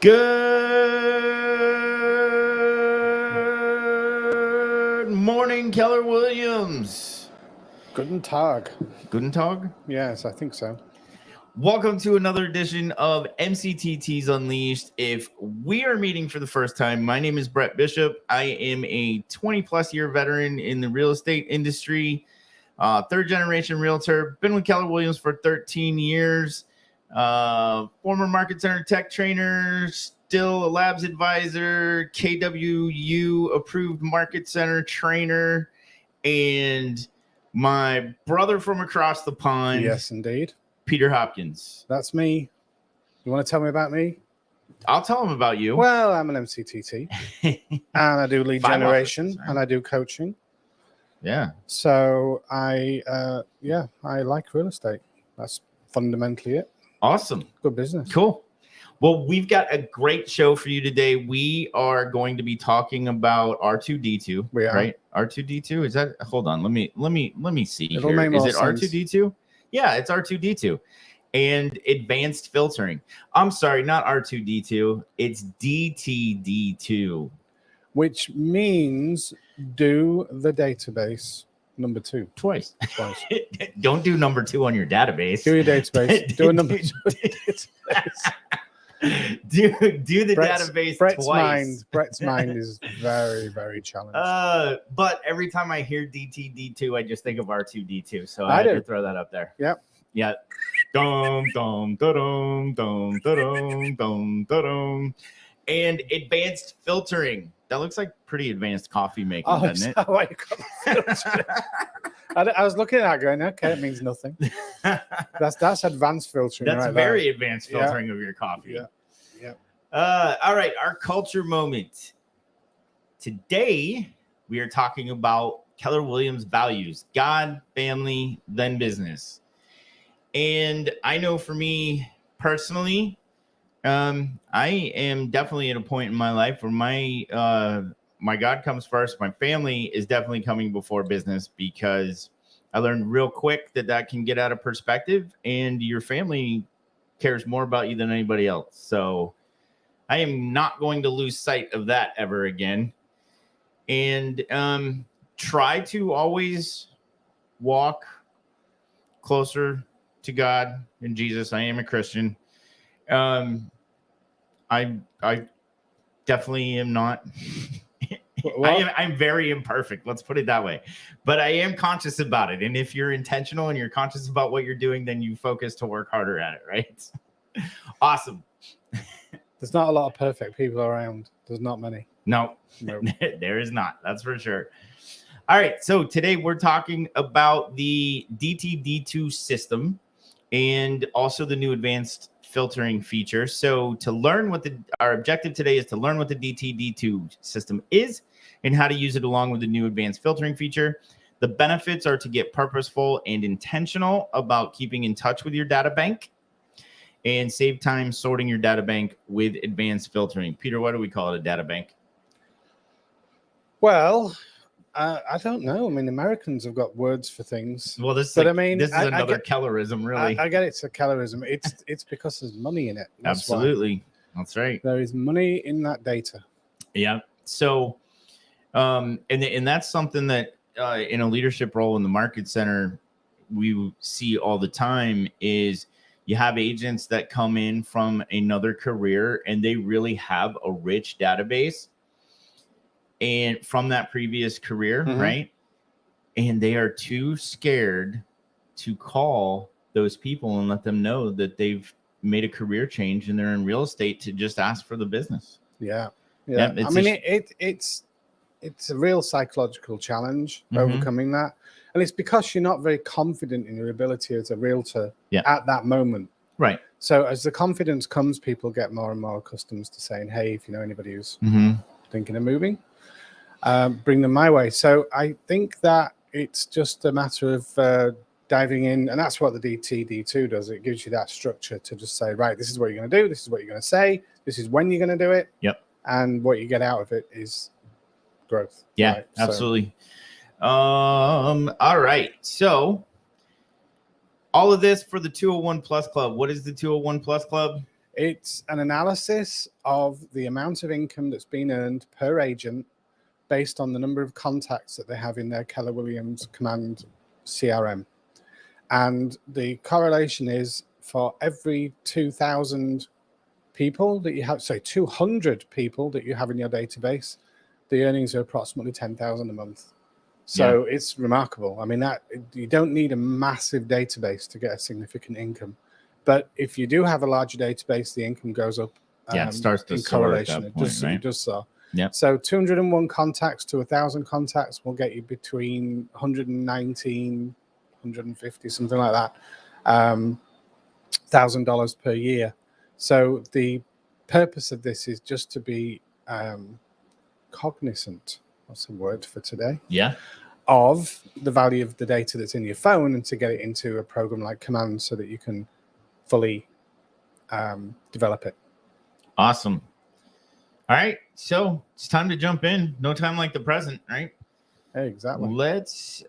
Good morning, Keller Williams. Guten Tag. Guten Tag. Yes, I think so. Welcome to another edition of MCTTs Unleashed. If we are meeting for the first time, my name is Brett Bishop. I am a 20-plus year veteran in the real estate industry, third-generation realtor. Been with Keller Williams for 13 years. Former market center tech trainer, still a labs advisor, KWU approved market center trainer, and my brother from across the pond. Yes, indeed. Peter Hopkins. That's me. You want to tell me about me? I'll tell him about you. Well, I'm an MCTT and I do lead generation offices, right? and I do coaching. Yeah. So I like real estate. That's fundamentally it. Awesome. Good business. Cool. Well, we've got a great show for you today. We are going to be talking about R2D2. We are. Right? R2D2. Is that? Hold on. Let me see. It'll here. make more Is it sense. R2D2? Yeah, it's R2D2. And advanced filtering. I'm sorry, not R2D2. It's DTD2. Which means do the database number 2. Twice. Twice. Don't do number 2 on your database. Do your database. Do a number 2 database. do the database twice. Brett's mind is very, very challenged. But every time I hear DTD2, I just think of R2D2. So I had do. to throw that up there. Yep. Yeah. Dum dum dum dum dum dum dum. And advanced filtering. That looks like pretty advanced coffee making, doesn't it? Oh, I was looking at that going, okay, it means nothing. That's advanced filtering. That's right very there. advanced filtering of your coffee. Yeah. All right, our culture moment. Today, we are talking about Keller Williams values: God, family, then business. And I know for me personally, I am definitely at a point in my life where my God comes first. My family is definitely coming before business, because I learned real quick that can get out of perspective, and your family cares more about you than anybody else. So I am not going to lose sight of that ever again. And try to always walk closer to God and Jesus. I am a Christian. I definitely am not. I'm very imperfect. Let's put it that way. But I am conscious about it. And if you're intentional and you're conscious about what you're doing, then you focus to work harder at it, right? Awesome. There's not a lot of perfect people around. There's not many. No. Nope. There is not. That's for sure. All right. So today we're talking about the DTD2 system and also the new advanced filtering feature. So to learn what our objective today is to learn what the DTD2 system is and how to use it along with the new advanced filtering feature. The benefits are to get purposeful and intentional about keeping in touch with your data bank and save time sorting your data bank with advanced filtering. Peter, why do we call it a data bank? Well, I don't know. I mean, Americans have got words for things. Well, this is another Kellerism, really. I get it's a Kellerism. It's because there's money in it. Absolutely. That's right. There is money in that data. Yeah. So, and that's something that in a leadership role in the market center, we see all the time is you have agents that come in from another career and they really have a rich database and from that previous career, right? And they are too scared to call those people and let them know that they've made a career change and they're in real estate to just ask for the business. Yeah. Yeah, I mean, it's a real psychological challenge overcoming that. And it's because you're not very confident in your ability as a realtor at that moment. Right. So as the confidence comes, people get more and more accustomed to saying, hey, if you know anybody who's thinking of moving, bring them my way. So I think that it's just a matter of diving in. And that's what the DTD2 does. It gives you that structure to just say, right, this is what you're going to do. This is what you're going to say. This is when you're going to do it. Yep. And what you get out of it is growth. Yeah, right? absolutely. All right. So all of this for the 201 Plus Club. What is the 201 Plus Club? It's an analysis of the amount of income that's been earned per agent based on the number of contacts that they have in their Keller Williams Command CRM. And the correlation is for every 2,000 people that you have, 200 people that you have in your database, the earnings are approximately 10,000 a month. So it's remarkable. I mean, that you don't need a massive database to get a significant income. But if you do have a larger database, the income goes up. It starts to in soar correlation. at that point, right? It does so. Yeah. So 201 contacts to 1,000 contacts will get you between 119, 150, something like that, $1,000 per year. So the purpose of this is just to be cognizant. What's the word for today? Yeah. Of the value of the data that's in your phone, and to get it into a program like Command so that you can fully develop it. Awesome. All right, so it's time to jump in. No time like the present, right? Exactly. Let's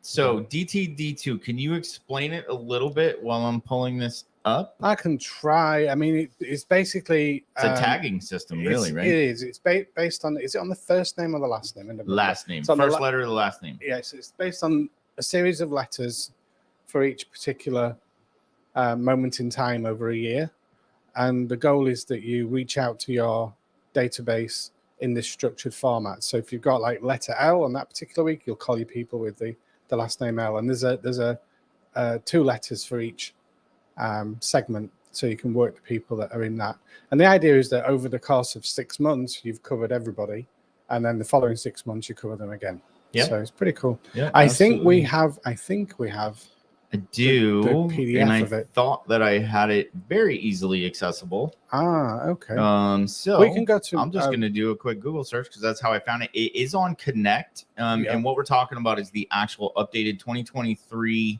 so DTD2, can you explain it a little bit while I'm pulling this up? I can try. I mean, it's basically it's a tagging system, really, right? It is. It's based on, is it on the first name or the last name? Last name. First letter of the last name. Yes, it's based on a series of letters for each particular moment in time over a year. And the goal is that you reach out to your database in this structured format. So if you've got like letter L on that particular week, you'll call your people with the last name L. And there's a 2 letters for each segment, so you can work the people that are in that. And the idea is that over the course of 6 months, you've covered everybody, and then the following 6 months, you cover them again. Yeah. So it's pretty cool. Yeah, I think we have. I do, the PDF and I of it. thought that I had it very easily accessible. Okay. So we can go to. I'm just going to do a quick Google search because that's how I found it. It is on Connect, and what we're talking about is the actual updated 2023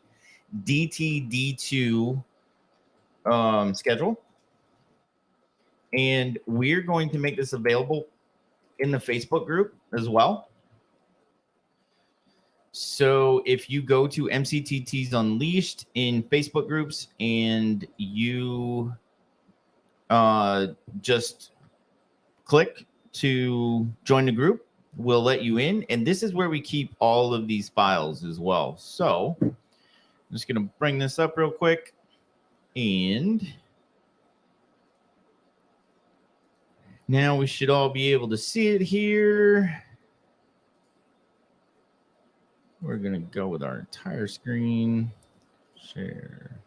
DTD2 schedule, and we're going to make this available in the Facebook group as well. So if you go to MCTTs Unleashed in Facebook groups and you just click to join the group, we'll let you in. And this is where we keep all of these files as well. So I'm just going to bring this up real quick. And now we should all be able to see it here. We're going to go with our entire screen, share,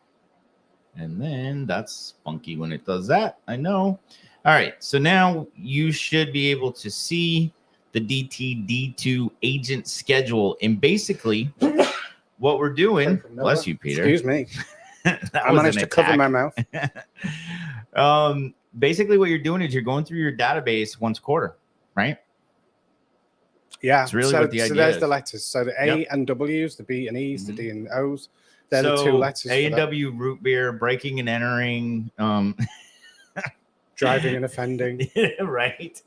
and then that's funky when it does that. I know. All right. So now you should be able to see the DTD2 agent schedule. And basically what we're doing, bless you, Peter. Excuse me. I managed to cover my mouth. Basically what you're doing is you're going through your database once a quarter, right? Yeah, it's really what the idea there's is. The letters. So the A and W's, the B and E's, the D and O's. They're the 2 letters. A and W, root beer, breaking and entering, driving and offending. Right.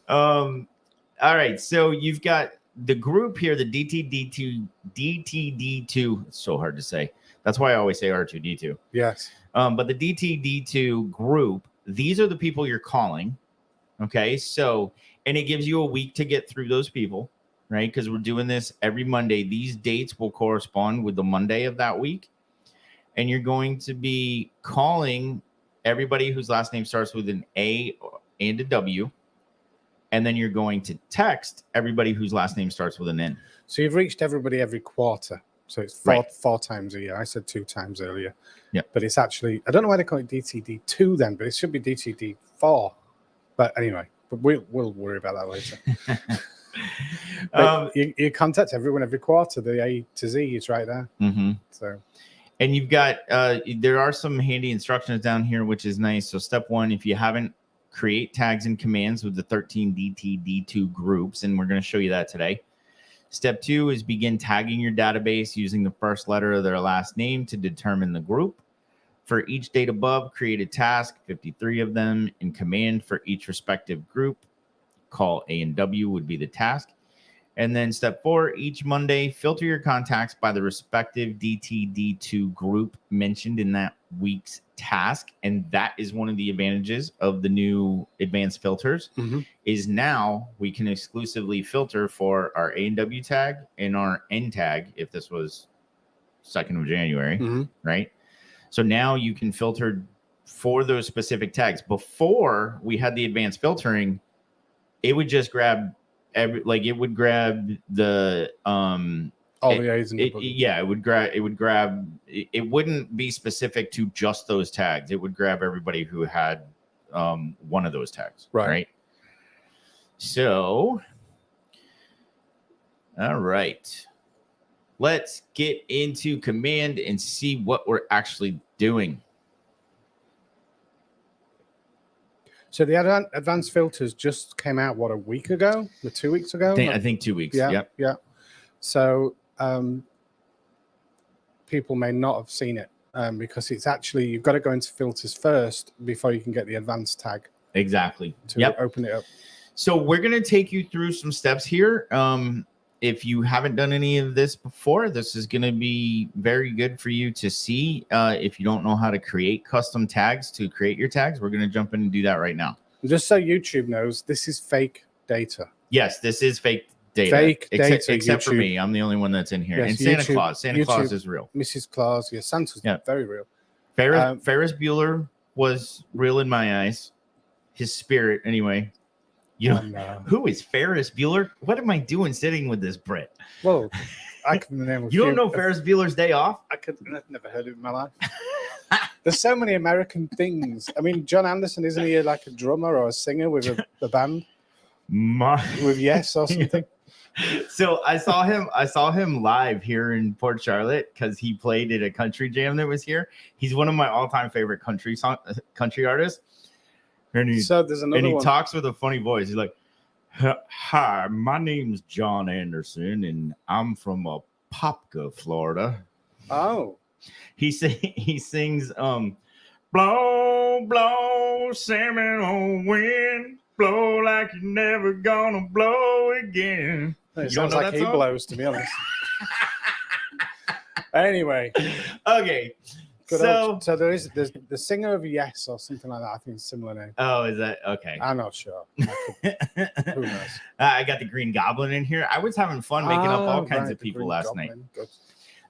All right. So you've got the group here, the DTD2. It's so hard to say. That's why I always say R2D2. Yes. But the DTD2 group, these are the people you're calling. Okay. So, and it gives you a week to get through those people, right? Because we're doing this every Monday. These dates will correspond with the Monday of that week. And you're going to be calling everybody whose last name starts with an A and a W. And then you're going to text everybody whose last name starts with an N. So you've reached everybody every quarter. So it's four times a year. I said 2 times earlier. Yeah. But it's actually, I don't know why they call it DTD2 then, but it should be DTD4. But anyway, we'll worry about that later. You contact everyone every quarter. The A to Z is right there. Mm-hmm. So, and you've got there are some handy instructions down here, which is nice. So step 1, if you haven't, create tags and commands with the 13 DTD2 groups, and we're going to show you that today. Step 2 is begin tagging your database using the first letter of their last name to determine the group. For each date above, create a task, 53 of them, in command for each respective group. Call A and W would be the task. And then step 4, each Monday, filter your contacts by the respective DTD2 group mentioned in that week's task. And that is one of the advantages of the new advanced filters is now we can exclusively filter for our A&W tag and our N tag if this was 2nd of January, right? So now you can filter for those specific tags. Before we had the advanced filtering, it would just grab it would grab the all the A's and it wouldn't be specific to just those tags. It would grab everybody who had one of those tags. Right. So all right. Let's get into command and see what we're actually doing. So the advanced filters just came out, what, a week ago or 2 weeks ago? I think 2 weeks. Yeah. So people may not have seen it because it's actually, you've got to go into filters first before you can get the advanced tag. Exactly. To open it up. So we're going to take you through some steps here. If you haven't done any of this before, this is going to be very good for you to see. If you don't know how to create custom tags to create your tags, we're going to jump in and do that right now. Just so YouTube knows, this is fake data. Yes, this is fake data. Except for me. I'm the only one that's in here. Yes, and Santa Claus is real. Mrs. Claus, yeah, Santa's very real. Ferris Bueller was real in my eyes. His spirit, anyway. You know, who is Ferris Bueller? What am I doing sitting with this Brit? Well, I can name You don't know Ferris Bueller's Day Off? I've never heard of it in my life. There's so many American things. I mean, John Anderson, isn't he like a drummer or a singer with a band? With Yes or something? So I saw him live here in Port Charlotte because he played at a country jam that was here. He's one of my all-time favorite country artists. And he talks with a funny voice. He's like, "Hi, my name's John Anderson, and I'm from Apopka, Florida." Oh, he sings, "Blow, blow, Seminole wind, blow like you're never gonna blow again." It sounds like he blows, to be honest. Anyway, okay. So there's the singer of Yes or something like that. I think it's a similar name. Oh, is that okay? I'm not sure. Who knows? I got the Green Goblin in here. I was having fun making up all kinds of people last night.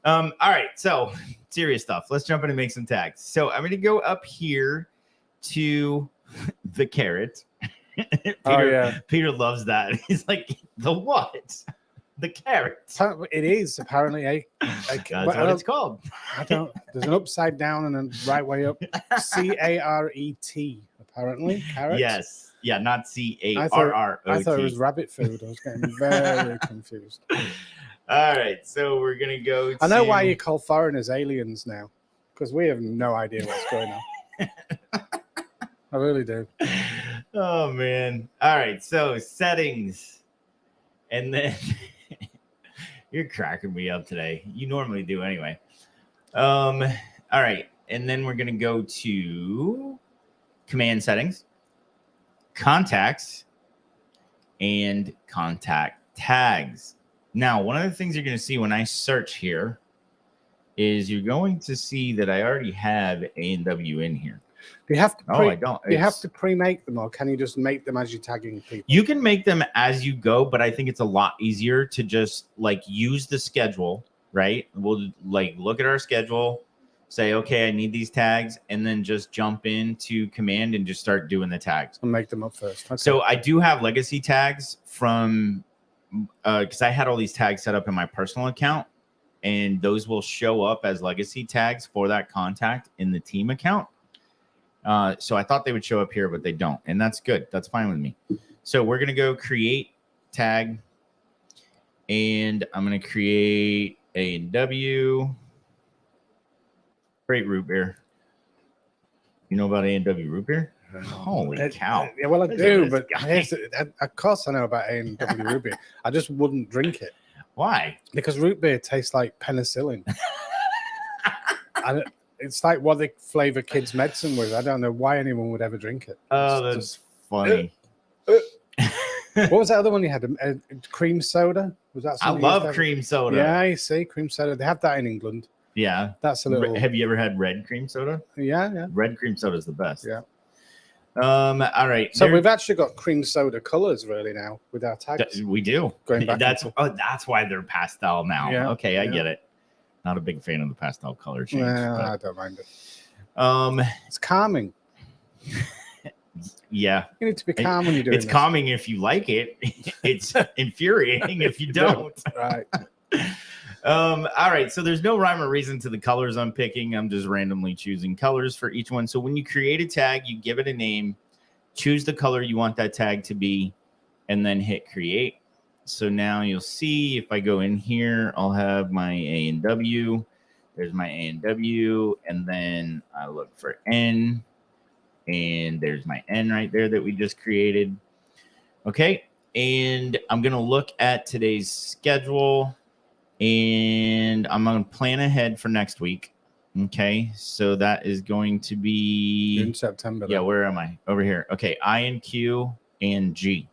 All right, so serious stuff. Let's jump in and make some tags. So I'm going to go up here to the carrot. Peter loves that. He's like, the what? The carrot. It is apparently that's what it's called. There's an upside down and a right way up. C-A-R-E-T. Apparently, carrot. Yes. Yeah, not C-A-R-R-O-T. I thought it was rabbit food. I was getting very confused. All right, so we're gonna go. I know why you call foreigners aliens now, because we have no idea what's going on. I really do. Oh man! All right, so settings, and then. You're cracking me up today. You normally do anyway. All right. And then we're going to go to command settings, contacts, and contact tags. Now, one of the things you're going to see when I search here is you're going to see that I already have A&W in here. Do you have to I don't. Do you have to pre-make them, or can you just make them as you're tagging people? You can make them as you go, but I think it's a lot easier to just like use the schedule, right? We'll like look at our schedule, say, okay, I need these tags, and then just jump into command and just start doing the tags. And make them up first. Okay. So I do have legacy tags from because I had all these tags set up in my personal account, and those will show up as legacy tags for that contact in the team account. So I thought they would show up here, but they don't. And that's good. That's fine with me. So we're going to go create tag. And I'm going to create A&W. Great root beer. You know about A&W root beer? Holy cow. Yeah, well, I do, but of course I know about A&W root beer. I just wouldn't drink it. Why? Because root beer tastes like penicillin. It's like what they flavor kids' medicine with. I don't know why anyone would ever drink it. Oh, that's funny. What was that other one you had? Cream soda? Was that? I love cream soda. Yeah, you see, cream soda. They have that in England. Yeah, that's a little. Have you ever had red cream soda? Yeah. Red cream soda is the best. Yeah. All right. So we've actually got cream soda colors really now with our tags. We do. Going back. That's why they're pastel now. Yeah, okay, I get it. Not a big fan of the pastel color change. I don't mind it. It's calming. Yeah. You need to be calm when you're doing It's calming if you like it. It's infuriating if you don't. Right. All right. So there's no rhyme or reason to the colors I'm picking. I'm just randomly choosing colors for each one. So when you create a tag, you give it a name, choose the color you want that tag to be, and then hit create. So now you'll see if I go in here, I'll have my A and W. There's my A and W. And then I look for N. And there's my N right there that we just created. Okay. And I'm going to look at today's schedule. And I'm going to plan ahead for next week. Okay. So that is going to be in September. Yeah. Where am I? Over here. Okay. I and Q and G.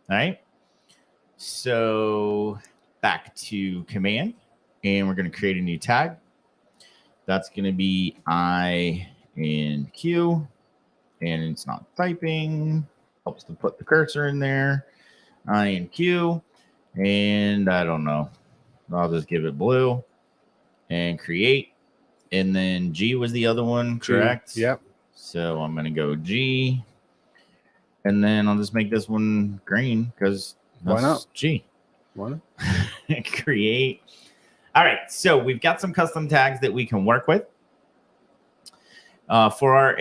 All right. So back to command. And we're going to create a new tag. That's going to be I and Q. And it's not typing. Helps to put the cursor in there. I and Q. And I don't know. I'll just give it blue and create. And then G was the other one, correct? G. Yep. So I'm going to go G. And then I'll just make this one green because why not? G. Why not? Create. All right. So we've got some custom tags that we can work with. For our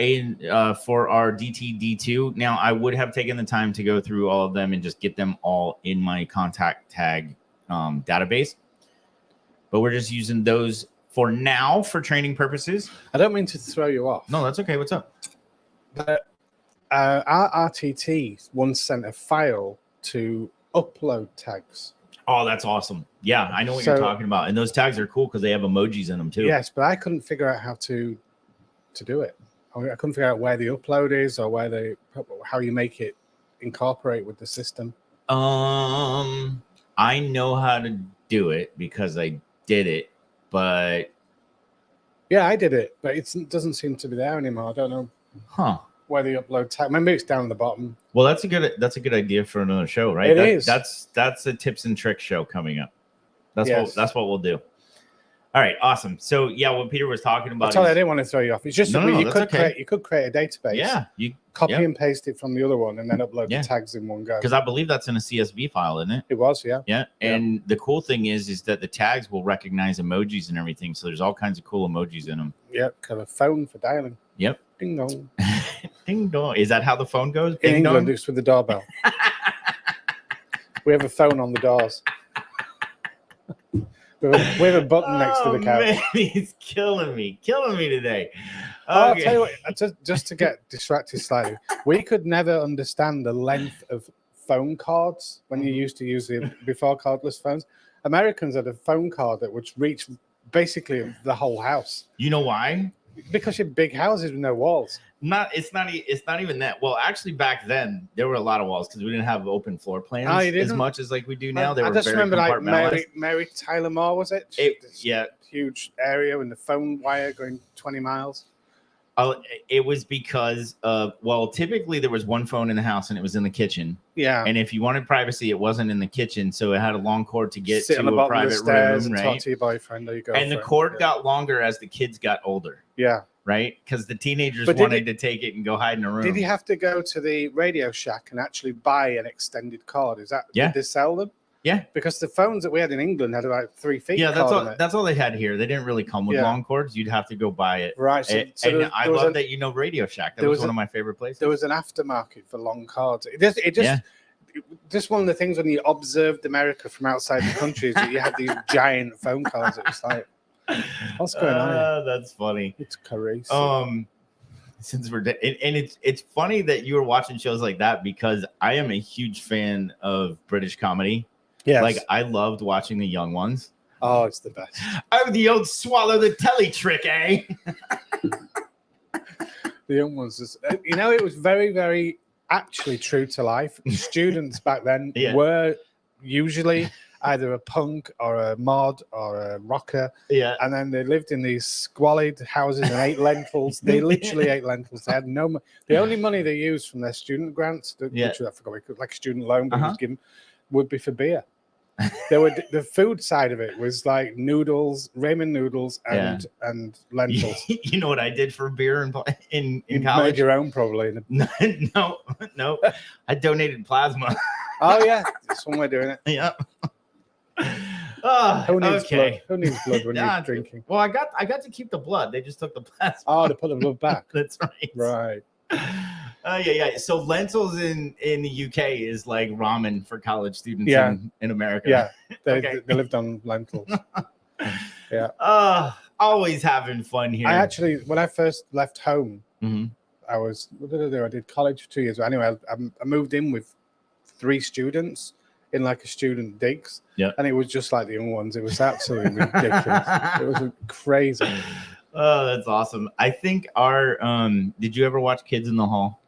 DTD2. Now, I would have taken the time to go through all of them and just get them all in my contact tag database. But we're just using those for now for training purposes. I don't mean to throw you off. No, that's okay. What's up? But our RTT once sent a file to upload tags. Oh, that's awesome. Yeah, I know what you're talking about. And those tags are cool because they have emojis in them too. Yes, but I couldn't figure out how to do it. I couldn't figure out where the upload is or how you make it incorporate with the system. I know how to do it because I did it, but yeah, I did it, but it doesn't seem to be there anymore. I don't know where the upload tag. Maybe it's down at the bottom. Well, that's a good idea for another show, right? It is. That's a tips and tricks show coming up. That's what we'll do. All right, awesome. So yeah, what Peter was talking about. I didn't want to throw you off. It's just you could create a database. Yeah, you copy and paste it from the other one, and then upload the tags in one go. Because I believe that's in a CSV file, isn't it? It was, yeah. Yeah, and the cool thing is that the tags will recognize emojis and everything. So there's all kinds of cool emojis in them. Yep, have a phone for dialing. Yep. Ding dong. Ding dong. Is that how the phone goes? In England, it's with the doorbell. We have a phone on the doors. We have a button next to the couch. Man, he's killing me today. Okay. I'll tell you what, just to get distracted slightly, we could never understand the length of phone cords when you used to use the before cordless phones. Americans had a phone cord that would reach basically the whole house. You know why? Because you have big houses with no walls. It's not even that. Well, actually, back then there were a lot of walls because we didn't have open floor plans as much as like we do now. I just remember like Mary Tyler Moore, was it? Yeah, huge area and the phone wire going 20 miles. It was because typically there was one phone in the house and it was in the kitchen. Yeah. And if you wanted privacy, it wasn't in the kitchen, so it had a long cord to get to a private room, and right? Talk to your boyfriend or your girlfriend. And the cord got longer as the kids got older. Yeah. Right? Because the teenagers wanted to take it and go hide in a room. Did he have to go to the Radio Shack and actually buy an extended cord? Did they sell them? Yeah. Because the phones that we had in England had about 3 feet. Yeah, that's all they had here. They didn't really come with long cords. You'd have to go buy it. Right. So I love that Radio Shack. That was one of my favorite places. There was an aftermarket for long cords. Just one of the things when you observed America from outside the country is that you had these giant phone cords. It was like, what's going on here? That's funny. It's crazy. Since we're and it's funny that you were watching shows like that because I am a huge fan of British comedy. Yes. Like I loved watching the young ones. Oh, it's the best. Oh, the old swallow the telly trick, eh? The young ones, it was very, very. actually true to life. Students back then Yeah. were usually either a punk or a mod or a rocker. Yeah. And then they lived in these squalid houses and ate lentils. They literally ate lentils. They had no money. The only money they used from their student grants, which I forgot, like a student loan, but it was given, would be for beer. The food side of it was like noodles, ramen noodles, and lentils. You know what I did for beer in You college? made your own, probably. No. I donated plasma. Oh yeah, that's one way of doing it. Yeah. Who needs okay. blood? Who needs blood when you're drinking? Well, I got to keep the blood. They just took the plasma. Oh, they put the blood back. That's right. Right. Yeah. So lentils in the UK is like ramen for college students in America. Yeah, they lived on lentils. Yeah. Always having fun here. I actually, when I first left home, I was, what did I do? I did college for 2 years. Anyway, I moved in with 3 students in like a student digs. Yeah. And it was just like the young ones. It was absolutely ridiculous. It was crazy. Oh, that's awesome. I think did you ever watch Kids in the Hall?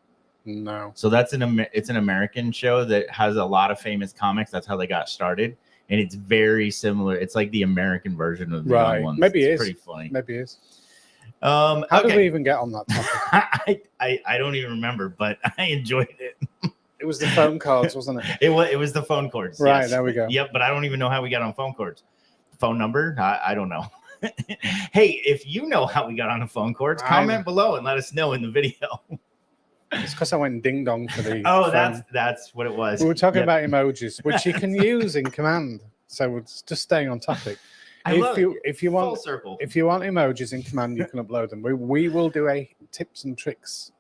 No. So it's an American show that has a lot of famous comics. That's how they got started. And it's very similar. It's like the American version of the young ones. Maybe it's it is. Pretty funny. Maybe it is. How did we even get on that topic? I don't even remember, but I enjoyed it. It was the phone cards, wasn't it? It was the phone cords. Right, yes. there we go. Yep, but I don't even know how we got on phone cords. Phone number? I don't know. Hey, if you know how we got on the phone cords, comment below and let us know in the video. It's because I went ding dong for the. Oh, that's what it was. We were talking about emojis, which you can use in command. So we're just staying on topic. If you want emojis in command, you can upload them. We will do a tips and tricks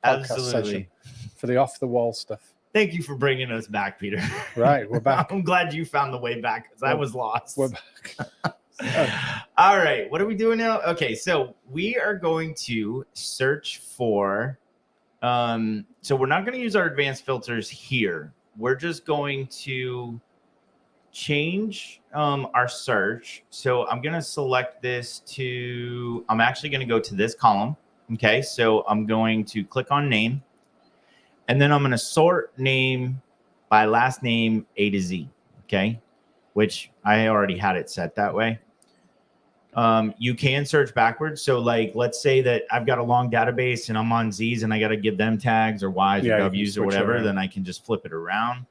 podcast session for the off the wall stuff. Thank you for bringing us back, Peter. Right, we're back. I'm glad you found the way back because I was lost. We're back. All right, what are we doing now? Okay, so we are going to search for. So we're not going to use our advanced filters here. We're just going to change our search. So I'm going to select this I'm actually going to go to this column. Okay, so I'm going to click on name, and then I'm going to sort name by last name A to Z. Okay, which I already had it set that way. You can search backwards. So like, let's say that I've got a long database and I'm on Z's and I got to give them tags or Y's or W's or whatever, then I can just flip it around.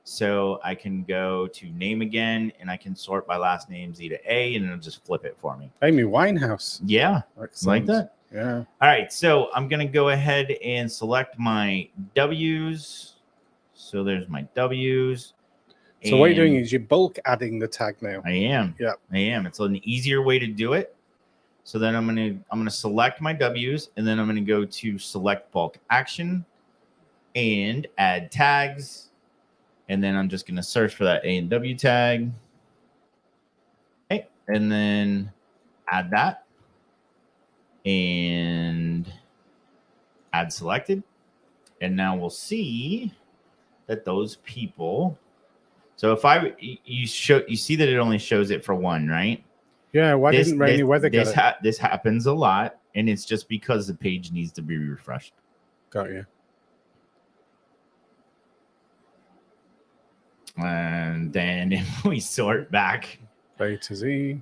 So I can go to name again and I can sort by last name Z to A and it'll just flip it for me. Amy Winehouse. Yeah. Like that. Yeah. All right. So I'm going to go ahead and select my W's. So there's my W's. So what you're doing is you're bulk adding the tag now. I am. Yeah. I am. It's an easier way to do it. So then I'm gonna select my W's and then I'm gonna go to select bulk action and add tags. And then I'm just gonna search for that A and W tag. Okay, and then add that and add selected. And now we'll see that those people. So if you see that it only shows it for one, right? Yeah. Why didn't Rainy Weather get it? This happens a lot, and it's just because the page needs to be refreshed. Got you. And then if we sort back A to Z,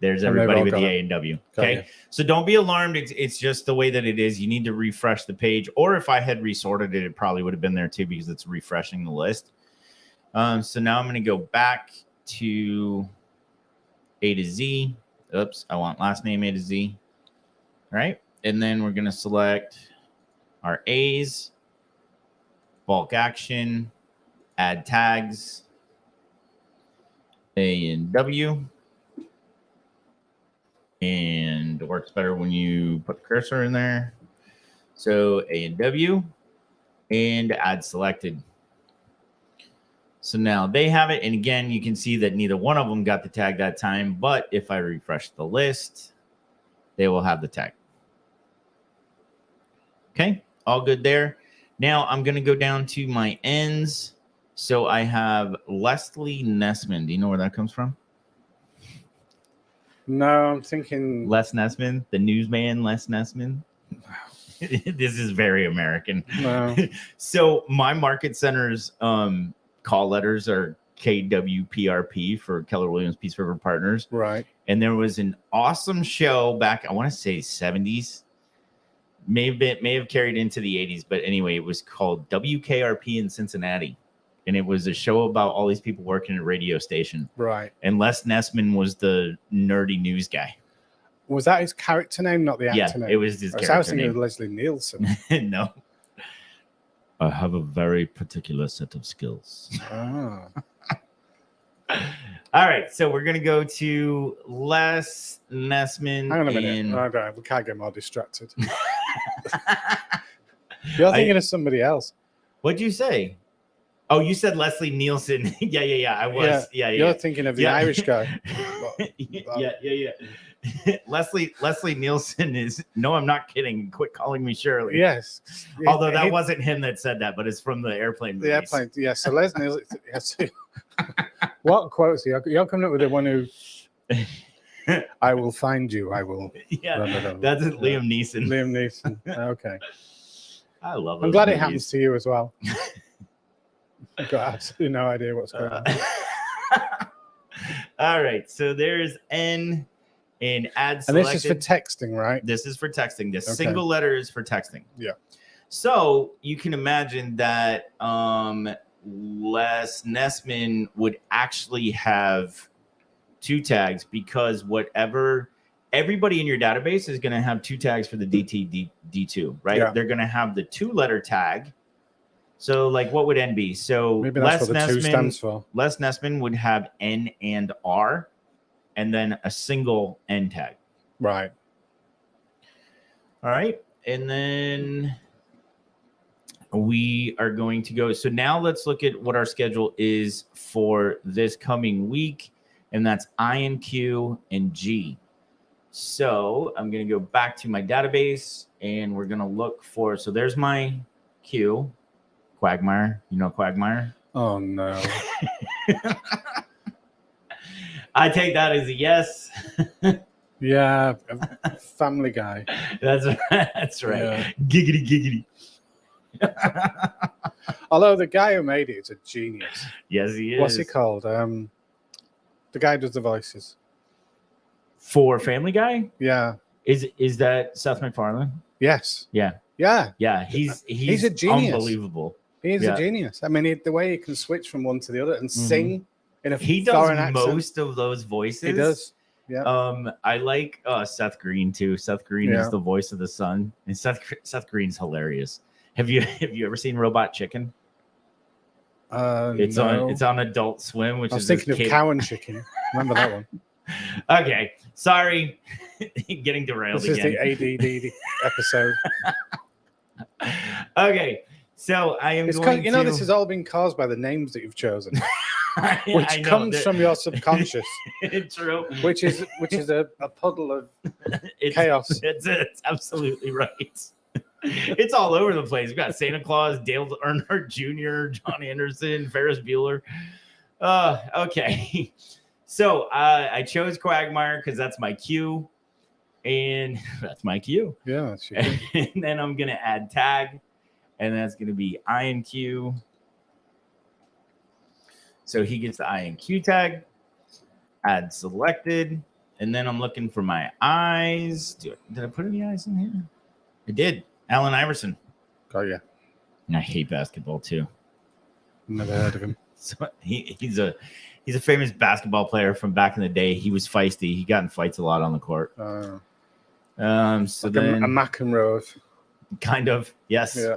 there's everybody with the A and W. Okay, so don't be alarmed. It's just the way that it is. You need to refresh the page, or if I had resorted it, it probably would have been there too because it's refreshing the list. So now I'm going to go back to A to Z. Oops, I want last name A to Z. All right. And then we're going to select our A's, bulk action, add tags, A and W. And it works better when you put the cursor in there. So A and W and add selected. So now they have it. And again, you can see that neither one of them got the tag that time. But if I refresh the list, they will have the tag. Okay, all good there. Now I'm going to go down to my ends. So I have Leslie Nessman. Do you know where that comes from? No, I'm thinking Les Nessman, the newsman, Les Nessman. This is very American. No. So my market center's call letters are KWPRP for Keller Williams Peace River Partners. Right. And there was an awesome show back, I want to say 70s. May have carried into the 80s, but anyway, it was called WKRP in Cincinnati. And it was a show about all these people working at a radio station. Right. And Les Nessman was the nerdy news guy. Was that his character name, not the actor name? Yeah, it was his character I was thinking name. of Leslie Nielsen. No. I have a very particular set of skills. Ah. All right, so we're going to go to Les Nessman. Hang on a minute. We can't get more distracted. You're thinking of somebody else. What'd you say? Oh, you said Leslie Nielsen. Yeah. I was. Yeah. You're thinking of the Irish guy. Yeah. Leslie Nielsen is. No, I'm not kidding. Quit calling me Shirley. Yes. Although that wasn't him that said that, but it's from the airplane movies. The airplane. Yeah. So Les Nielsen. Yes. What quotes you're coming up with the one who I will find you. I will. Yeah. That's Liam Neeson. Liam Neeson. Okay. I love it. I'm glad it happens to you as well. I've got absolutely no idea what's going on. All right. So there's N in add selected. And this is for texting, right? This is for texting. The single letter is for texting. Yeah. So you can imagine that Les Nessman would actually have 2 tags because everybody in your database is going to have 2 tags for the DTD2, right? Yeah. They're going to have the 2-letter tag. So, like, what would N be? So, maybe that's what the 2 stands for. Les Nessman would have N and R, and then a single N tag. Right. All right. And then we are going to go. So, now let's look at what our schedule is for this coming week, and that's I and Q and G. So, I'm going to go back to my database, and we're going to look for. So, there's my Q. Quagmire. You know Quagmire? Oh, no. I take that as a yes. Yeah, Family Guy. That's right. Yeah. Giggity. Although the guy who made it is a genius. Yes, he is. What's he called? The guy who does the voices. For Family Guy? Yeah. Is that Seth MacFarlane? Yes. Yeah. He's a genius. Unbelievable. He's a genius. I mean, the way he can switch from one to the other and sing in a he foreign does accent. Most of those voices. He does. Yeah. I like Seth Green too. Seth Green is the voice of the sun, and Seth Green's hilarious. Have you ever seen Robot Chicken? It's on Adult Swim, which I was thinking of Cow and Chicken. Remember that one? Okay, sorry, getting derailed this again. This is the ADD episode. Okay, so I am going to... this has all been caused by the names that you've chosen, which comes from your subconscious. True. Which is a puddle of chaos. It's absolutely right. It's all over the place. We've got Santa Claus, Dale Earnhardt Jr., John Anderson, Ferris Bueller. Okay. So I chose Quagmire because that's my Q. And that's my Q. Yeah. And then I'm going to add tag. And that's going to be I and Q. So he gets the I and Q tag. Add selected. And then I'm looking for my eyes. Did I put any eyes in here? I did. Allen Iverson. Oh, yeah. And I hate basketball, too. Never heard of him. So he's a famous basketball player from back in the day. He was feisty. He got in fights a lot on the court. So like then a McEnroe. Kind of, yes. Yeah.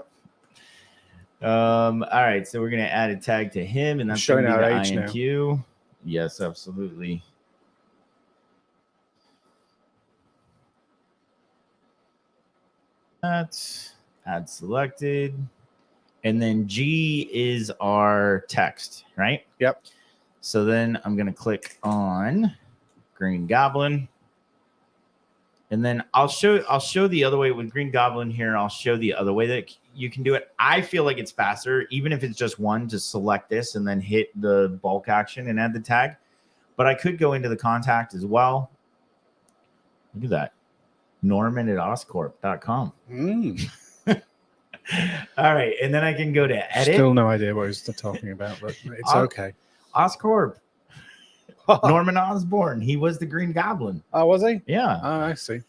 All right, so we're gonna add a tag to him, and that's showing our age now. INQ. Yes, absolutely. That's add selected. And then G is our text, right? Yep. So then I'm going to click on Green Goblin. And then I'll show the other way with Green Goblin here. I'll show the other way that you can do it. I feel like it's faster, even if it's just one, just select this and then hit the bulk action and add the tag. But I could go into the contact as well. Look at that. Norman@oscorp.com. All right. And then I can go to edit. Still no idea what he's talking about, but it's okay. Oscorp. Norman Osborn. He was the Green Goblin. Oh, was he? Yeah. Oh, I see.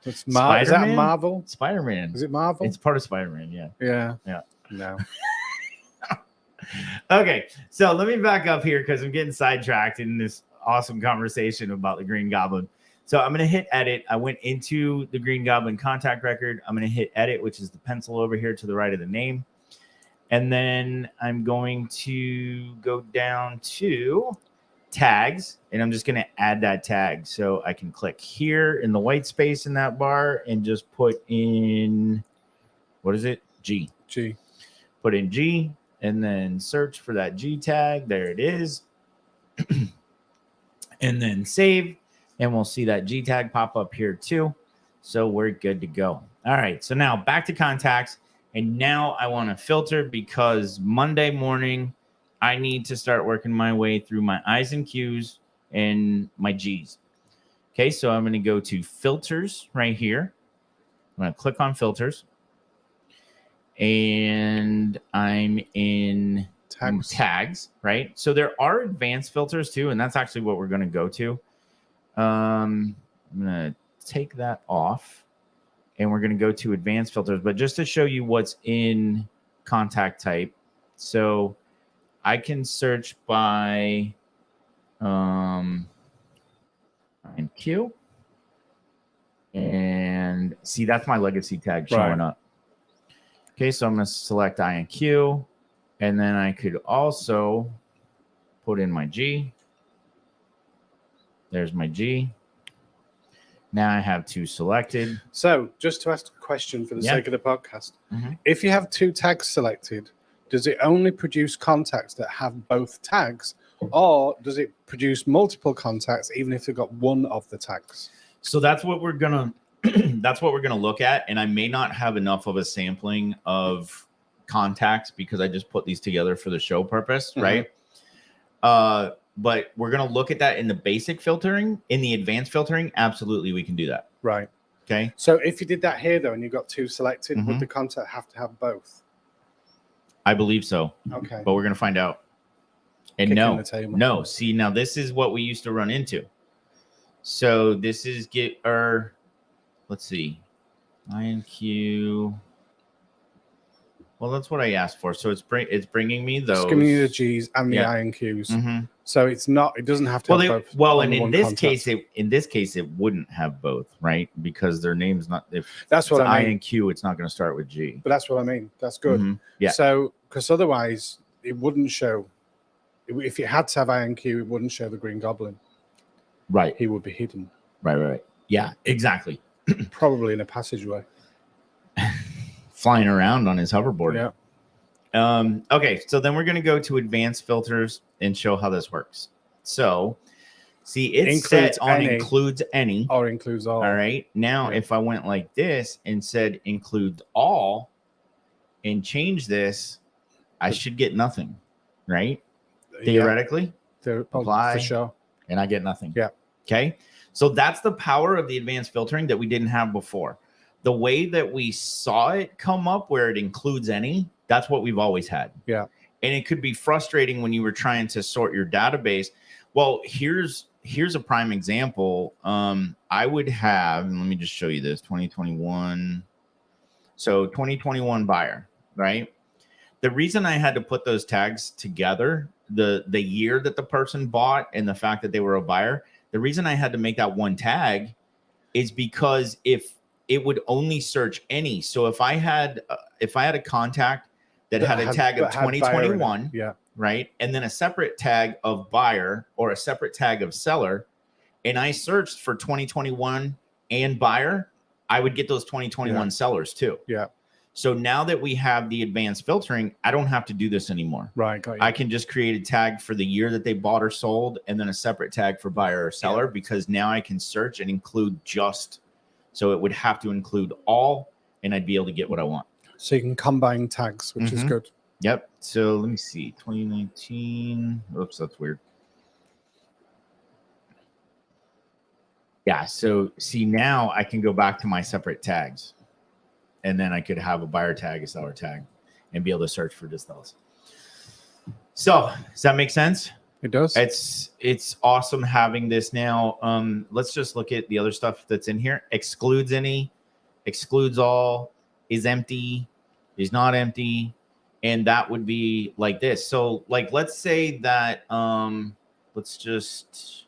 Is Spider-Man? that Marvel? Spider-Man. Is it Marvel? It's part of Spider-Man, yeah. Yeah. No. Okay, so let me back up here because I'm getting sidetracked in this awesome conversation about the Green Goblin. So I'm going to hit edit. I went into the Green Goblin contact record. I'm going to hit edit, which is the pencil over here to the right of the name. And then I'm going to go down to tags, and I'm just going to add that tag. So I can click here in the white space in that bar and just put in, what is it? G. Put in G and then search for that G tag. There it is. And then save. And we'll see that G tag pop up here too. So we're good to go. All right. So now back to contacts. And now I want to filter because Monday morning, I need to start working my way through my I's and Q's and my G's. Okay. So I'm going to go to filters right here. I'm going to click on filters. And I'm in tags, right? So there are advanced filters too. And that's actually what we're going to go to. I'm going to take that off and we're going to go to advanced filters, but just to show you what's in contact type. So I can search by INQ and see that's my legacy tag showing up. Okay. So I'm going to select INQ and then I could also put in my G. There's my G. Now I have two selected. So just to ask a question for the sake of the podcast, if you have two tags selected, does it only produce contacts that have both tags, or does it produce multiple contacts even if they've got one of the tags? So that's what we're gonna look at. And I may not have enough of a sampling of contacts because I just put these together for the show purpose, right? But we're going to look at that in the basic filtering. In the advanced filtering, absolutely, we can do that. Right. Okay. So if you did that here, though, and you got two selected, would the contact have to have both? I believe so. Okay. But we're going to find out. And no. See, now this is what we used to run into. So this is let's see, INQ. Well, that's what I asked for. So it's bringing me those. It's giving you the G's and the INQs. So it's not. It doesn't have to. Have both. Well, and in this case, it wouldn't have both, right? Because their name's not. If that's what I mean. INQ, it's not going to start with G. But that's what I mean. That's good. Yeah. So because otherwise, it wouldn't show. If it had to have INQ, it wouldn't show the Green Goblin. Right. He would be hidden. Right. Yeah. Exactly. Probably in a passageway. Flying around on his hoverboard. Yeah. Okay, so then we're going to go to advanced filters and show how this works. So, see, it's set on includes any. Or includes all. All right. Now, if I went like this and said includes all and change this, I should get nothing, right? Theoretically. Apply, for sure. And I get nothing. Yeah. Okay. So that's the power of the advanced filtering that we didn't have before. The way that we saw it come up where it includes any, that's what we've always had. Yeah. And it could be frustrating when you were trying to sort your database. Well, here's a prime example. I would have, and let me just show you this, 2021. So 2021 buyer, right? The reason I had to put those tags together, the year that the person bought and the fact that they were a buyer, the reason I had to make that one tag is because if it would only search any. So if I had a contact that had a tag of 2021, right, and then a separate tag of buyer or a separate tag of seller, and I searched for 2021 and buyer, I would get those 2021 sellers too. Yeah. So now that we have the advanced filtering, I don't have to do this anymore. Right. Got you. I can just create a tag for the year that they bought or sold, and then a separate tag for buyer or seller, because now I can search and include just. So it would have to include all, and I'd be able to get what I want. So you can combine tags, which is good. Yep. So let me see. 2019. Oops, that's weird. Yeah. So see, now I can go back to my separate tags, and then I could have a buyer tag, a seller tag, and be able to search for just those. So does that make sense? It does. It's awesome having this now. Let's just look at the other stuff that's in here. Excludes any, excludes all, is empty, is not empty, and that would be like this. So like, let's say that let's just,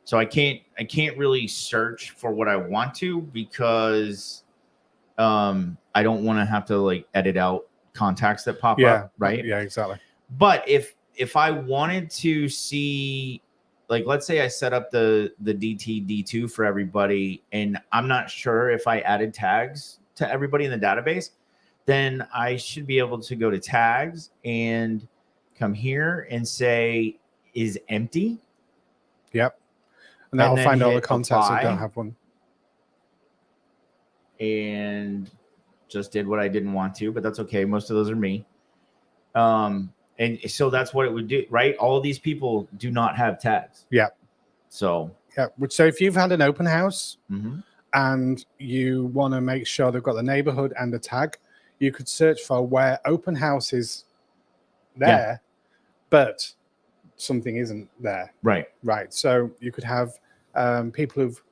so I can't really search for what I want to, because I don't want to have to like edit out contacts that pop up, right? Yeah, exactly. But if I wanted to see, like, let's say I set up the DTD2 for everybody, and I'm not sure if I added tags to everybody in the database, then I should be able to go to tags and come here and say, is empty. Yep. And that'll find all the contacts apply, that don't have one. And just did what I didn't want to, but that's okay. Most of those are me. And so that's what it would do, right? All of these people do not have tags. Yeah. So yeah. So if you've had an open house and you want to make sure they've got the neighborhood and the tag, you could search for where open house is there, but something isn't there. Right. Right. So you could have people who've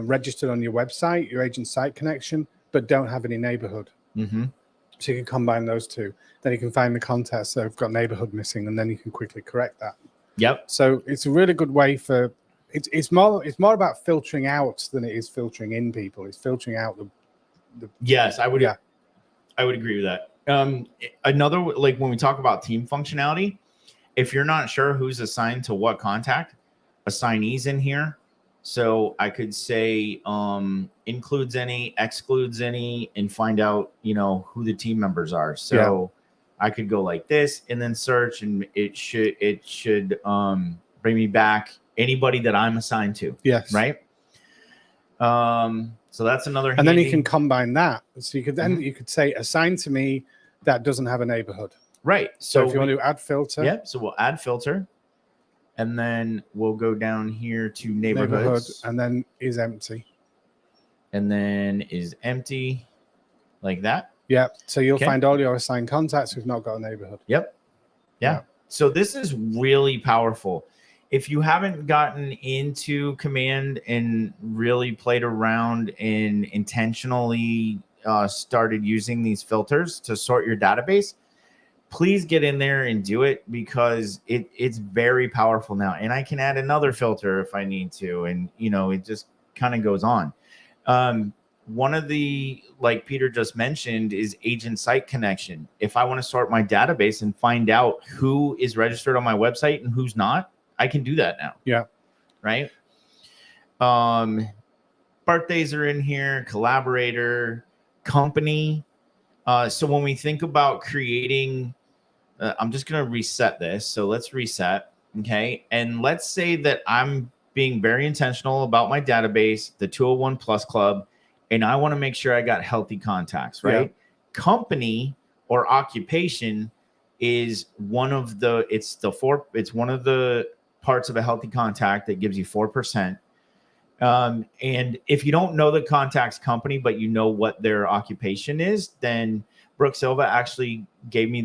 registered on your website, your agent site connection, but don't have any neighborhood. So you can combine those two. Then you can find the contacts that have got neighborhood missing, and then you can quickly correct that. Yep. So it's a really good way for it's more about filtering out than it is filtering in people. It's filtering out the yes, I would agree with that. Another, like when we talk about team functionality, if you're not sure who's assigned to what contact, assignees in here. So I could say includes any, excludes any, and find out, who the team members are. So I could go like this and then search, and it should bring me back anybody that I'm assigned to. Yes. Right. So that's another. And then you can combine that. So you could then you could say assign to me that doesn't have a neighborhood. Right. So if you want to add filter. Yep. So we'll add filter. And then we'll go down here to neighborhoods. And then is empty. And then is empty, like that. Yeah. So you'll find all your assigned contacts who've not got a neighborhood. Yep. Yeah. So this is really powerful. If you haven't gotten into Command and really played around and intentionally started using these filters to sort your database, please get in there and do it, because it's very powerful now. And I can add another filter if I need to. And, it just kind of goes on. One of the, like Peter just mentioned, is agent site connection. If I want to sort my database and find out who is registered on my website and who's not, I can do that now. Yeah. Right. Birthdays are in here, collaborator, company. So when we think about creating, I'm just going to reset this. So let's reset. Okay. And let's say that I'm being very intentional about my database, the 201 Plus Club, and I want to make sure I got healthy contacts, right? Yeah. Company or occupation is one of the, it's one of the parts of a healthy contact that gives you 4%. And if you don't know the contact's company, but you know what their occupation is, then Brooke Silva actually gave me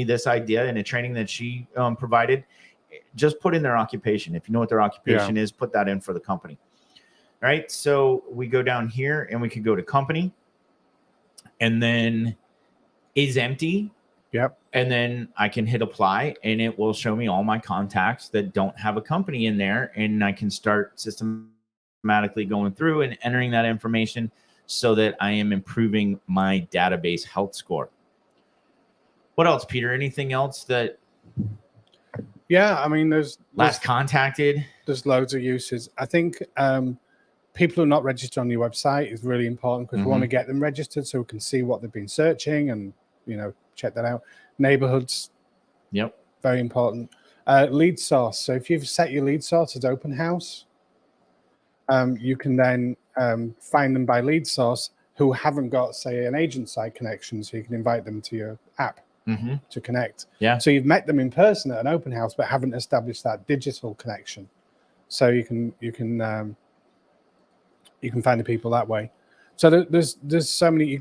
this idea in a training that she provided. Just put in their occupation. If you know what their occupation is, put that in for the company. All right. So we go down here and we could go to company, and then is empty. Yep. And then I can hit apply, and it will show me all my contacts that don't have a company in there. And I can start systematically going through and entering that information so that I am improving my database health score. What else, Peter? Anything else that? Yeah, I mean, there's last contacted. There's loads of uses. I think people who are not registered on your website is really important, because we want to get them registered so we can see what they've been searching and, check that out. Neighborhoods. Yep. Very important. Lead source. So if you've set your lead source as open house, you can then find them by lead source who haven't got, say, an agent site connection. So you can invite them to your app to connect. Yeah. So you've met them in person at an open house, but haven't established that digital connection. So you can you can find the people that way. So there's so many.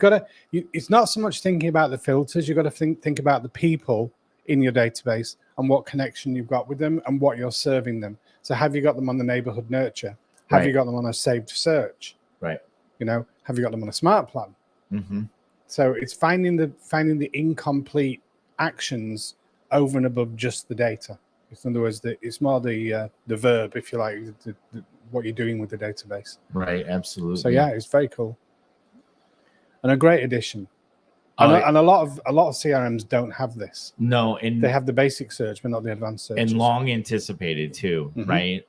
It's not so much thinking about the filters. You've got to think about the people in your database and what connection you've got with them and what you're serving them. So have you got them on the neighborhood nurture? Have you got them on a saved search? Right. Have you got them on a smart plan? Mm-hmm. So it's finding the incomplete actions over and above just the data. In other words, it's more the verb, if you like, what you're doing with the database. Right. Absolutely. So yeah, it's very cool and a great addition. And a lot of CRMs don't have this. No, and they have the basic search, but not the advanced search. And long anticipated too, right?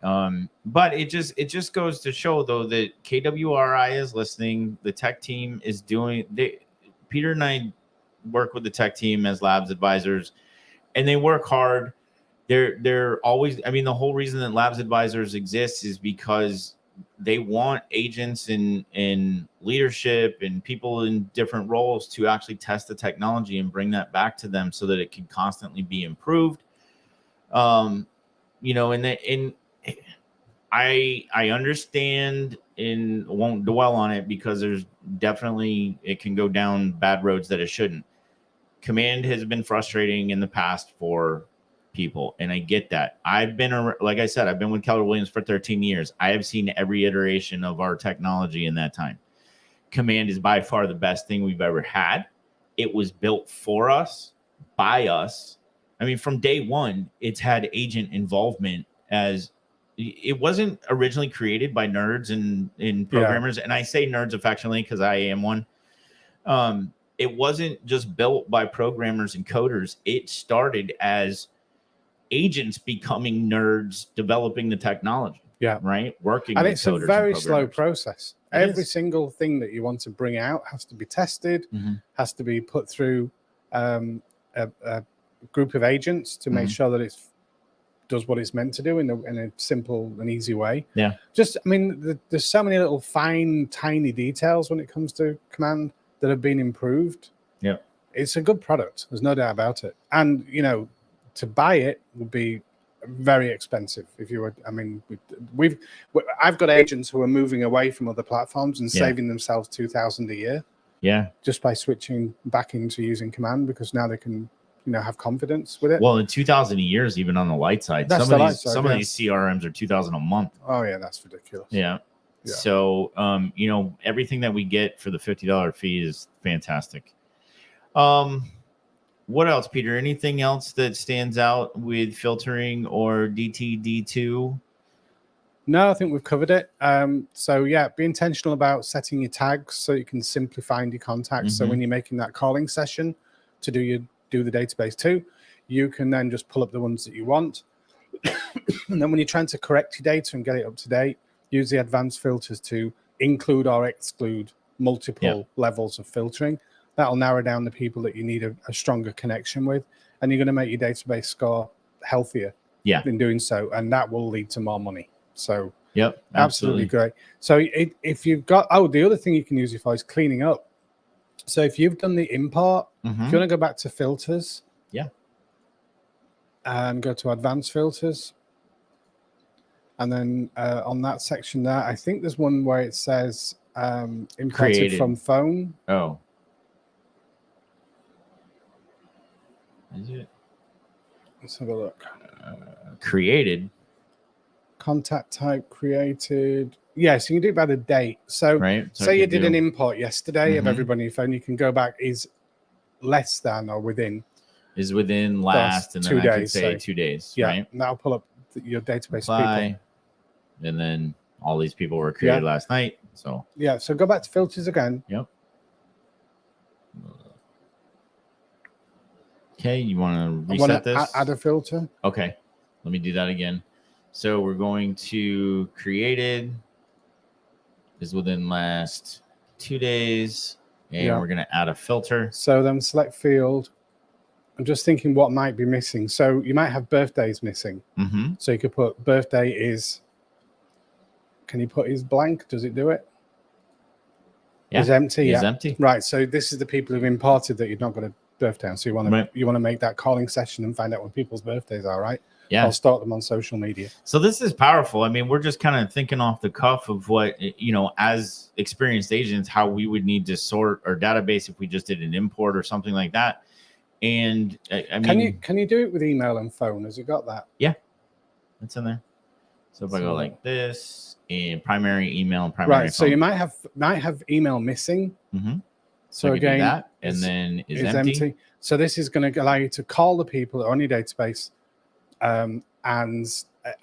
But it just goes to show though that KWRI is listening. The tech team is doing. Peter and I work with the tech team as labs advisors, and they work hard. They're always. I mean, the whole reason that labs advisors exist is because they want agents in leadership and people in different roles to actually test the technology and bring that back to them so that it can constantly be improved. I understand and won't dwell on it because there's definitely, it can go down bad roads that it shouldn't. Command has been frustrating in the past for people, and I get that. Like I said, I've been with Keller Williams for 13 years. I have seen every iteration of our technology in that time. Command is by far the best thing we've ever had. It was built for us, by us. I mean, from day one, it's had agent involvement. As it wasn't originally created by nerds and programmers, and I say nerds affectionately because I am one. It wasn't just built by programmers and coders. It started as agents becoming nerds, developing the technology. Yeah. Right. Working. And it's a very slow process. Every single thing that you want to bring out has to be tested, has to be put through a group of agents to make sure that it does what it's meant to do in a simple and easy way. Yeah. There's so many little fine, tiny details when it comes to Command that have been improved. Yeah. It's a good product. There's no doubt about it. And, to buy it would be very expensive if you were. I mean, I've got agents who are moving away from other platforms and saving themselves $2,000 a year. Yeah, just by switching back into using Command because now they can, have confidence with it. Well, in 2,000 a year is even on the light side. Some of these CRMs are 2,000 a month. Oh yeah, that's ridiculous. Yeah. So, everything that we get for the $50 fee is fantastic. What else, Peter? Anything else that stands out with filtering or DTD2? No, I think we've covered it. So yeah, be intentional about setting your tags so you can simply find your contacts. So when you're making that calling session to do the database too, you can then just pull up the ones that you want. And then when you're trying to correct your data and get it up to date, use the advanced filters to include or exclude multiple levels of filtering. That'll narrow down the people that you need a stronger connection with, and you're going to make your database score healthier in doing so, and that will lead to more money. So, absolutely great. So, if you've got the other thing you can use it for is cleaning up. So, if you've done the import, if you want to go back to filters, and go to advanced filters, and then on that section there, I think there's one where it says imported from phone. Oh. Is it? Let's have a look. Created. Contact type created. Yes, you can do it by the date. So, say you did an import yesterday of everybody on your phone, you can go back is less than or within. Is within last, and then 2 days. I can say 2 days. Yeah, right? And that'll pull up your database people. And then all these people were created last night. So so go back to filters again. Yep. Okay, you want to reset this? Add a filter. Okay, let me do that again. So we're going to created is within last 2 days, and we're going to add a filter. So then select field. I'm just thinking what might be missing. So you might have birthdays missing. So you could put birthday is. Can you put is blank? Does it do it? Yeah, is empty. Is empty. Right. So this is the people who've imported that you're not going to birthday on. So you want to make that calling session and find out when people's birthdays are, right? Yeah. I'll stalk them on social media. So this is powerful. I mean, we're just kind of thinking off the cuff of what, as experienced agents, how we would need to sort our database if we just did an import or something like that. And I mean, can you do it with email and phone? Has it got that? Yeah, it's in there. So if I go like this and primary email and primary phone. So you might have email missing. Mm-hmm. So again, that, and then is empty. So this is going to allow you to call the people on your database and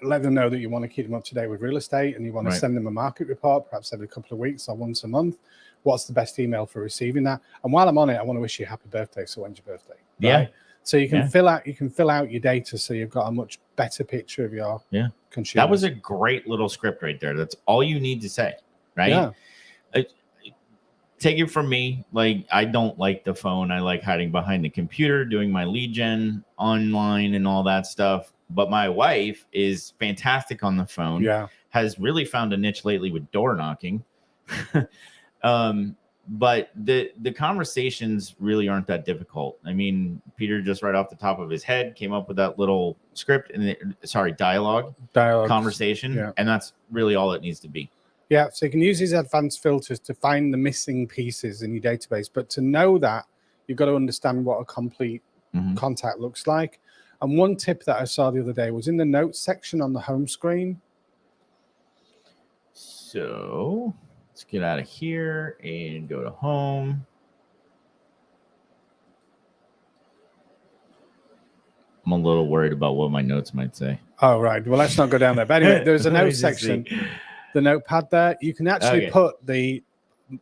let them know that you want to keep them up to date with real estate and you want to send them a market report, perhaps every couple of weeks or once a month. What's the best email for receiving that? And while I'm on it, I want to wish you a happy birthday. So when's your birthday? Right? Yeah. So you can fill out your data so you've got a much better picture of your consumer. That was a great little script right there. That's all you need to say, right? Yeah. Take it from me. Like, I don't like the phone. I like hiding behind the computer, doing my lead gen online and all that stuff. But my wife is fantastic on the phone. Yeah. Has really found a niche lately with door knocking. But the conversations really aren't that difficult. I mean, Peter just right off the top of his head came up with that little script and dialogue conversation. Yeah. And that's really all it needs to be. Yeah, so you can use these advanced filters to find the missing pieces in your database. But to know that, you've got to understand what a complete contact looks like. And one tip that I saw the other day was in the notes section on the home screen. So let's get out of here and go to home. I'm a little worried about what my notes might say. Oh, right. Well, let's not go down there. But anyway, there's a note section. The notepad there, you can actually put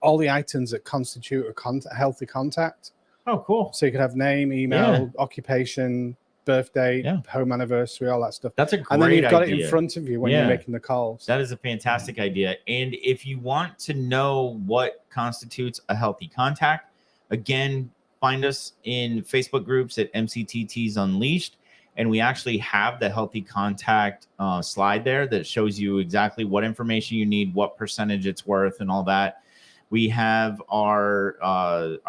all the items that constitute a healthy contact. Oh, cool. So you could have name, email, occupation, birthday, home anniversary, all that stuff. That's a great idea. And then you've got it in front of you when you're making the calls. That is a fantastic idea. And if you want to know what constitutes a healthy contact, again, find us in Facebook groups at MCTTs Unleashed. And we actually have the healthy contact slide there that shows you exactly what information you need, what percentage it's worth, and all that. We have our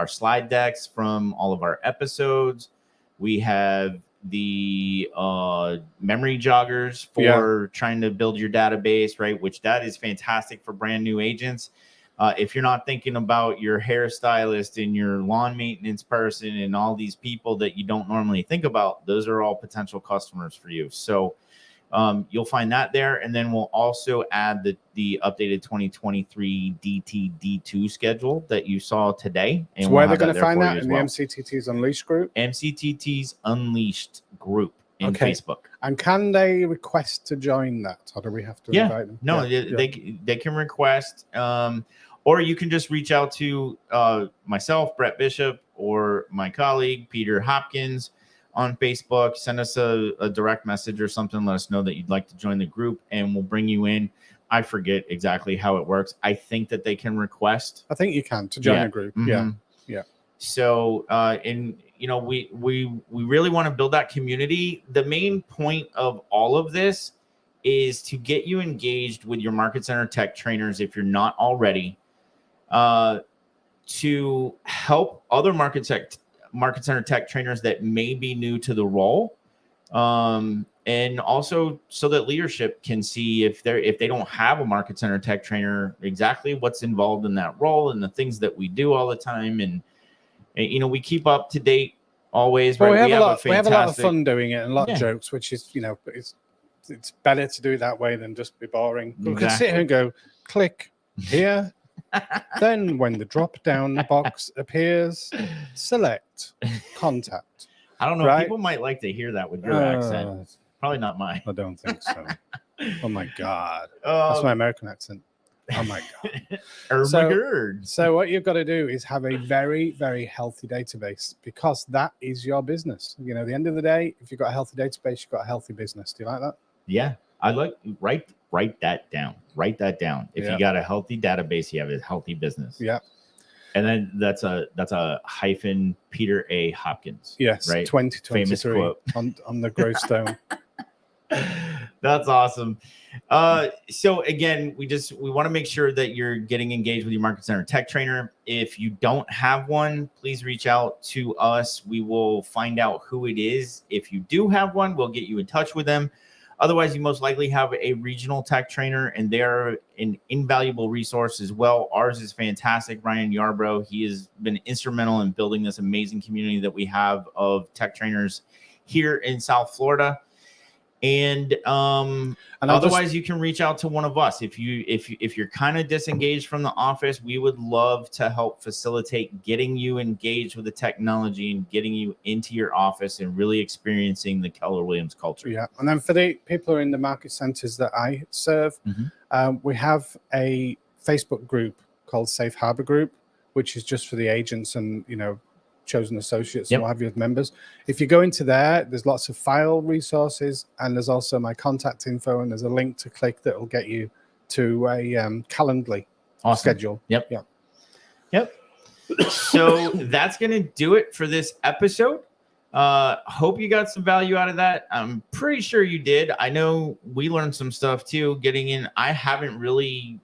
slide decks from all of our episodes. We have the memory joggers for trying to build your database, right? Which that is fantastic for brand new agents. If you're not thinking about your hairstylist and your lawn maintenance person and all these people that you don't normally think about, those are all potential customers for you. So you'll find that there. And then we'll also add the updated 2023 DTD2 schedule that you saw today. And so where they're going to find that in the MCTTs Unleashed group? MCTTs Unleashed group in Facebook. And can they request to join that? Or do we have to invite them? No, they can request. Or you can just reach out to myself, Brett Bishop, or my colleague, Peter Hopkins, on Facebook. Send us a direct message or something. Let us know that you'd like to join the group, and we'll bring you in. I forget exactly how it works. I think that they can request. I think you can to join a group. Mm-hmm. Yeah. So, we really want to build that community. The main point of all of this is to get you engaged with your Market Center Tech trainers if you're not already, to help other Market Center Tech trainers that may be new to the role, and also so that leadership can see if they don't have a Market Center Tech trainer, exactly what's involved in that role and the things that we do all the time. And we keep up to date always. Well, right? We have a lot of fun doing it and a lot of jokes, which is, it's better to do it that way than just be boring. Exactly. We can sit here and go, click here. Then when the drop down box appears, select contact. I don't know. Right? People might like to hear that with your accent. Probably not mine. I don't think so. Oh my God. That's my American accent. Oh my God. So what you've got to do is have a very, very healthy database, because that is your business. At the end of the day, if you've got a healthy database, you've got a healthy business. Do you like that? Yeah. I like write that down. Write that down. If you got a healthy database, you have a healthy business. Yeah. And then that's a hyphen Peter A. Hopkins. Yes. Right. 2023 on the gravestone. That's awesome. So again, we want to make sure that you're getting engaged with your Market Center Tech Trainer. If you don't have one, please reach out to us. We will find out who it is. If you do have one, we'll get you in touch with them. Otherwise, you most likely have a regional tech trainer, and they're an invaluable resource as well. Ours is fantastic. Ryan Yarbrough, he has been instrumental in building this amazing community that we have of tech trainers here in South Florida. And otherwise, you can reach out to one of us. If you're kind of disengaged from the office, we would love to help facilitate getting you engaged with the technology and getting you into your office and really experiencing the Keller Williams culture. Yeah, and then for the people who are in the market centers that I serve, we have a Facebook group called Safe Harbor Group, which is just for the agents and chosen associates and what have you with members. If you go into there, there's lots of file resources, and there's also my contact info, and there's a link to click that will get you to a Calendly schedule. Yep. So that's gonna do it for this episode. Hope you got some value out of that. I'm pretty sure you did. I know we learned some stuff too getting in. I haven't really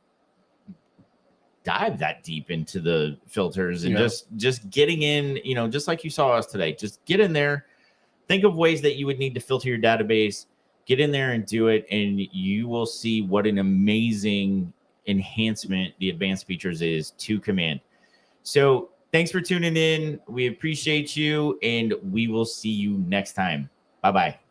dive that deep into the filters and just getting in, just like you saw us today, just get in there, think of ways that you would need to filter your database, get in there and do it. And you will see what an amazing enhancement the advanced features is to Command. So thanks for tuning in. We appreciate you, and we will see you next time. Bye-bye.